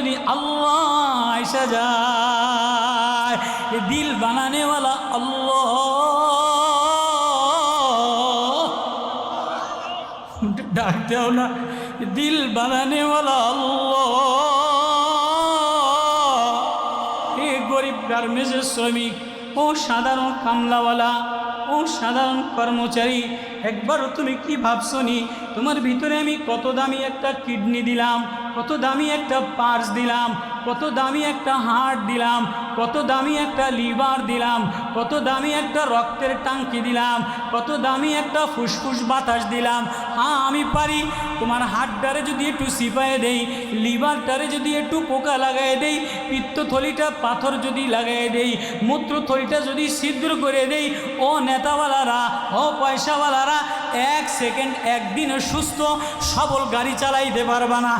যদি আল্লাহ আইসা যায়, দিল বানানেওয়ালা আল্লাহ, ডাক দেও না, দিল বানানেওয়ালা আল্লাহ। এ গরিব গার্মেন্টসের শ্রমিক, ও সাধারণ কামলাওয়ালা, ও সাধারণ কর্মচারী, একবারও তুমি কি ভাবছো নি তোমার ভিতরে আমি কত দামি একটা কিডনি দিলাম, কত দামি একটা পার্স দিলাম, কত দামি একটা হার্ট দিলাম, কত দামি একটা লিভার দিলাম, কত দামি একটা রক্তের টাঙ্কি দিলাম, কত দামি একটা ফুসফুস বাতাস দিলাম। হ্যাঁ আমি পারি তোমার হার্টটারে যদি একটু সিপায়ে দেই, লিভারটারে যদি একটু পোকা লাগাই দেই, পিত্তথলিটা পাথর যদি লাগাই দেই, মূত্রথলিটা যদি ছিদ্র করে দেই, ও নেতাওয়ালারা, ও পয়সাওয়ালারা, এক সেকেন্ড একদিনে সুস্থ সবল গাড়ি চালাইতে পারবা না।